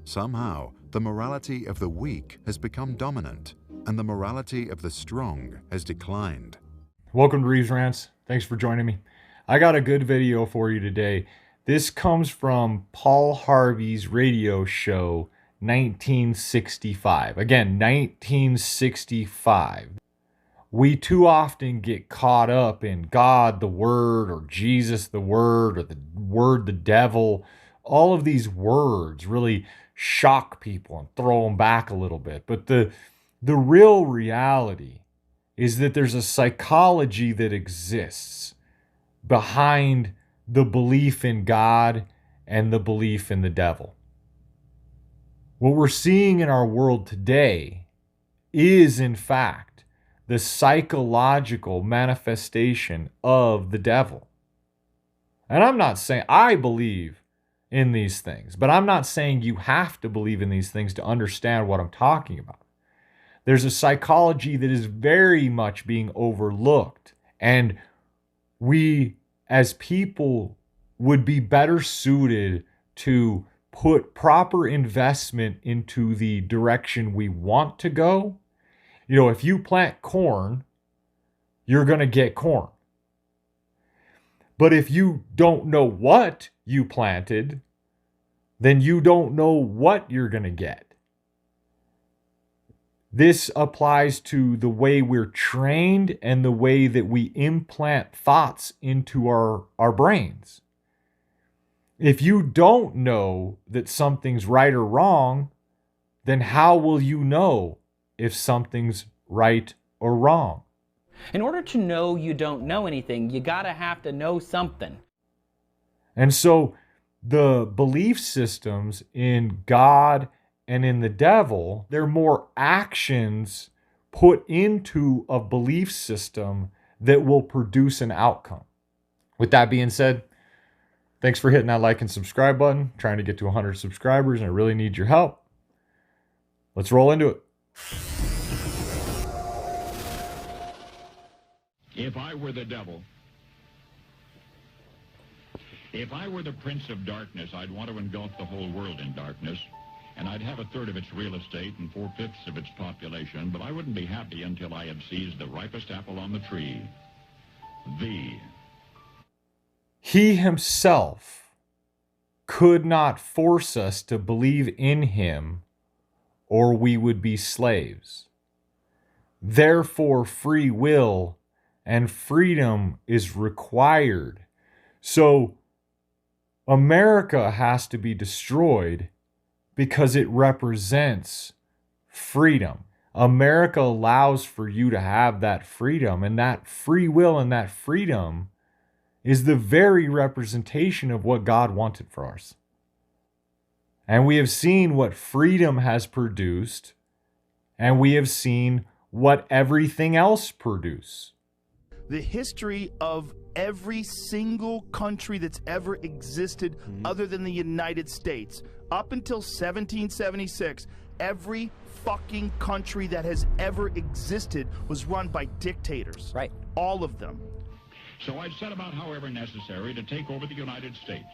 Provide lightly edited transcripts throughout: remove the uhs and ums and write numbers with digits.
Somehow, the morality of the weak has become dominant, and the morality of the strong has declined. Welcome to Reeves Rants. Thanks for joining me. I got a good video for you today. This comes from Paul Harvey's radio show, 1965. Again, 1965. We too often get caught up in God the Word, or Jesus the Word, or the Word the devil. All of these words really shock people and throw them back a little bit. But the real reality is that there's a psychology that exists behind the belief in God and the belief in the devil. What we're seeing in our world today is, in fact, the psychological manifestation of the devil. And I'm not saying I believe in these things, but I'm not saying you have to believe in these things to understand what I'm talking about. There's a psychology that is very much being overlooked, and we as people would be better suited to put proper investment into the direction we want to go. You know, if you plant corn, you're going to get corn. But if you don't know what you planted, then you don't know what you're going to get. This applies to the way we're trained and the way that we implant thoughts into our brains. If you don't know that something's right or wrong, then how will you know if something's right or wrong? In order to know you don't know anything, you gotta have to know something. And so the belief systems in God and in the devil, they're more actions put into a belief system that will produce an outcome. With that being said, thanks for hitting that like and subscribe button. I'm trying to get to 100 subscribers, and I really need your help. Let's roll into it. If I were the devil, if I were the prince of darkness, I'd want to engulf the whole world in darkness. And I'd have 1/3 of its real estate and 4/5 of its population, but I wouldn't be happy until I had seized the ripest apple on the tree. He himself could not force us to believe in him, or we would be slaves. Therefore, free will and freedom is required. So, America has to be destroyed because it represents freedom. America allows for you to have that freedom, and that free will and that freedom is the very representation of what God wanted for us. And we have seen what freedom has produced, and we have seen what everything else produces. The history of every single country that's ever existed other than the United States, up until 1776, every fucking country that has ever existed was run by dictators. Right. All of them. So I'd set about, however necessary, to take over the United States.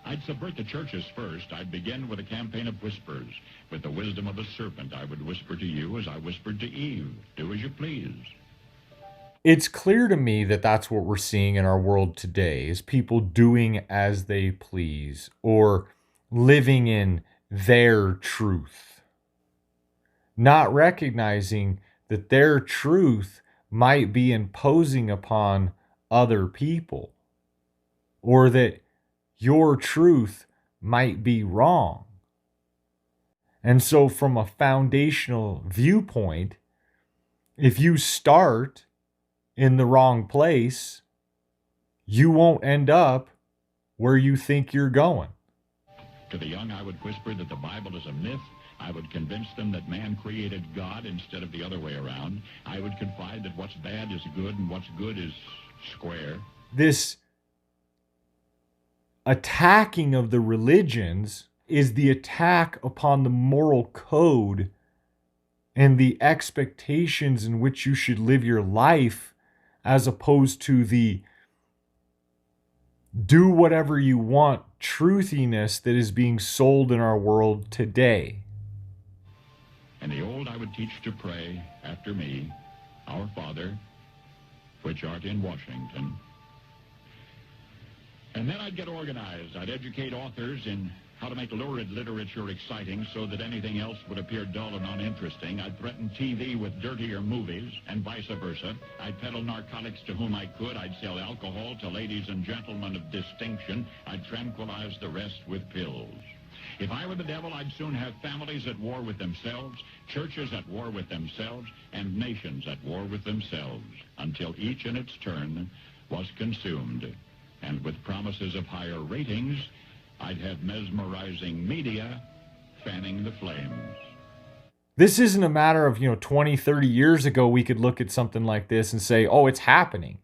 I'd subvert the churches first. I'd begin with a campaign of whispers. With the wisdom of the serpent, I would whisper to you as I whispered to Eve. Do as you please. It's clear to me that that's what we're seeing in our world today, is people doing as they please or living in their truth, not recognizing that their truth might be imposing upon other people, or that your truth might be wrong. And so from a foundational viewpoint, if you start in the wrong place, you won't end up where you think you're going. To the young, I would whisper that the Bible is a myth. I would convince them that man created God instead of the other way around. I would confide that what's bad is good and what's good is square. This attacking of the religions is the attack upon the moral code and the expectations in which you should live your life, as opposed to the do whatever you want truthiness that is being sold in our world today. And the old I would teach to pray after me, Our Father, which art in Washington. And then I'd get organized. I'd educate authors in how to make lurid literature exciting so that anything else would appear dull and uninteresting. I'd threaten TV with dirtier movies and vice versa. I'd peddle narcotics to whom I could. I'd sell alcohol to ladies and gentlemen of distinction. I'd tranquilize the rest with pills. If I were the devil, I'd soon have families at war with themselves, churches at war with themselves, and nations at war with themselves, until each in its turn was consumed. And with promises of higher ratings, I'd have mesmerizing media fanning the flames. This isn't a matter of, 20, 30 years ago, we could look at something like this and say, oh, it's happening.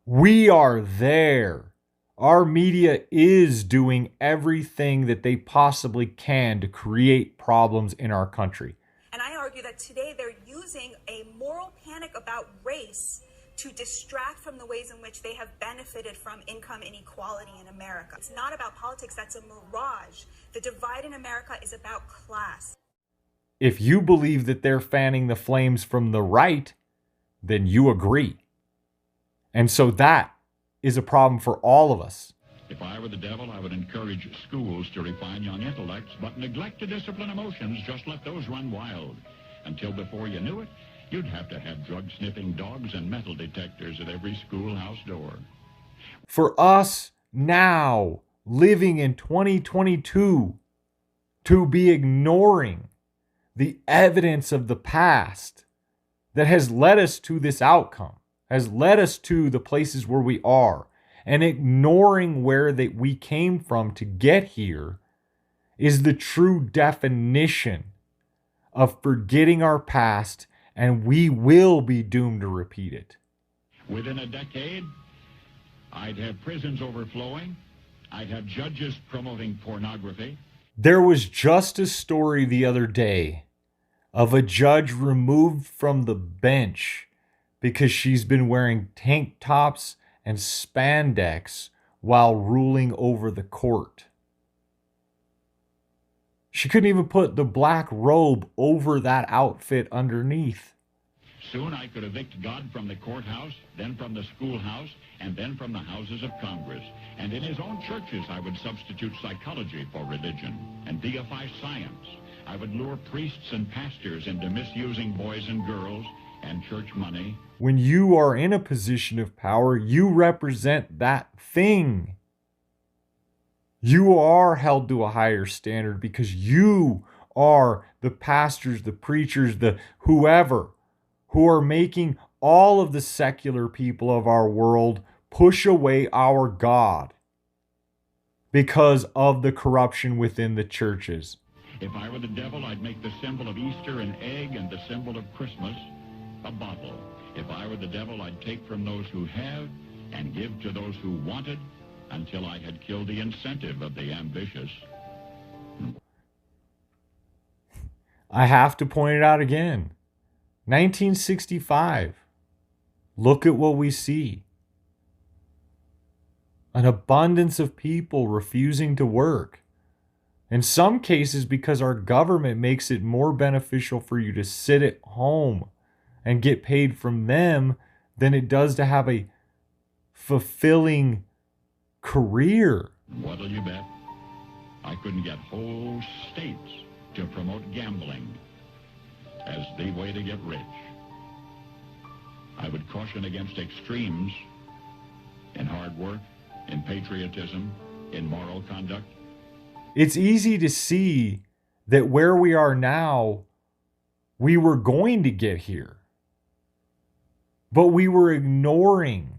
We are there. Our media is doing everything that they possibly can to create problems in our country. And I argue that today they're using a moral panic about race to distract from the ways in which they have benefited from income inequality in America. It's not about politics, that's a mirage. The divide in America is about class. If you believe that they're fanning the flames from the right, then you agree. And so that is a problem for all of us. If I were the devil, I would encourage schools to refine young intellects, but neglect to discipline emotions. Just let those run wild. Until before you knew it, you'd have to have drug-sniffing dogs and metal detectors at every schoolhouse door. For us now, living in 2022, to be ignoring the evidence of the past that has led us to this outcome, has led us to the places where we are, and ignoring where that we came from to get here, is the true definition of forgetting our past, and we will be doomed to repeat it. Within a decade, I'd have prisons overflowing. I'd have judges promoting pornography. There was just a story the other day of a judge removed from the bench because she's been wearing tank tops and spandex while ruling over the court. She couldn't even put the black robe over that outfit underneath. Soon I could evict God from the courthouse, then from the schoolhouse, and then from the houses of Congress. And in his own churches, I would substitute psychology for religion and deify science. I would lure priests and pastors into misusing boys and girls and church money. When you are in a position of power, you represent that thing. You are held to a higher standard because you are the pastors, the preachers, the whoever who are making all of the secular people of our world push away our God because of the corruption within the churches. If I were the devil, I'd make the symbol of Easter an egg and the symbol of Christmas a bottle. If I were the devil, I'd take from those who have and give to those who wanted until I had killed the incentive of the ambitious. I have to point it out again. 1965. Look at what we see. An abundance of people refusing to work. In some cases, because our government makes it more beneficial for you to sit at home and get paid from them than it does to have a fulfilling career. What'll you bet? I couldn't get whole states to promote gambling as the way to get rich. I would caution against extremes in hard work, in patriotism, in moral conduct. It's easy to see that where we are now, we were going to get here. But we were ignoring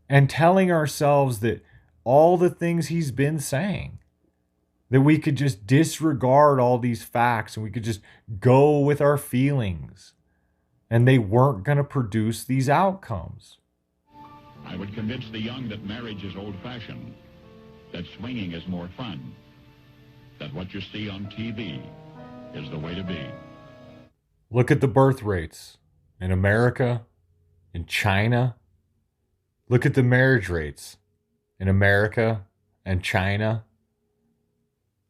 and telling ourselves that all the things he's been saying, that we could just disregard all these facts and we could just go with our feelings, and they weren't going to produce these outcomes. I would convince the young that marriage is old-fashioned, that swinging is more fun, that what you see on TV is the way to be. Look at the birth rates in America, in China. Look at the marriage rates in America and China.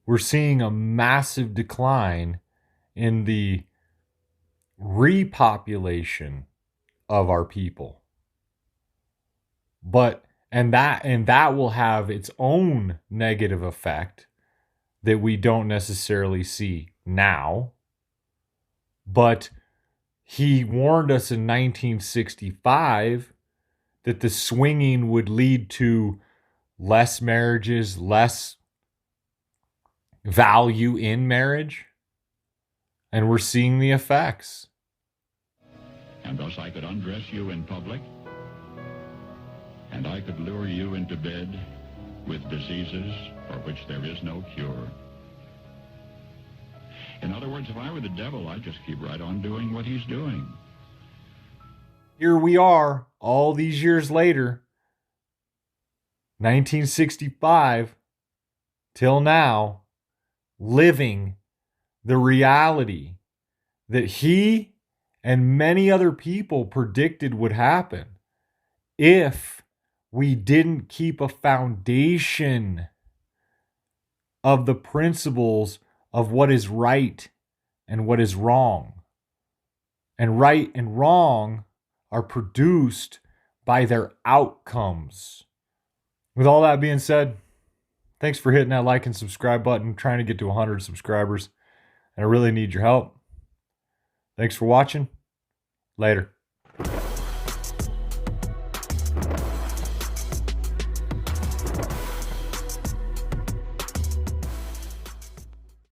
We're seeing a massive decline in the repopulation of our people. And that will have its own negative effect that we don't necessarily see now. But he warned us in 1965 that the swinging would lead to less marriages, less value in marriage. And we're seeing the effects. And thus I could undress you in public, and I could lure you into bed with diseases for which there is no cure. In other words, if I were the devil, I'd just keep right on doing what he's doing. Here we are, all these years later, 1965 till now, living the reality that he and many other people predicted would happen if we didn't keep a foundation of the principles of what is right and what is wrong. And right and wrong are produced by their outcomes. With all that being said, thanks for hitting that like and subscribe button. I'm trying to get to 100 subscribers, and I really need your help. Thanks for watching. Later.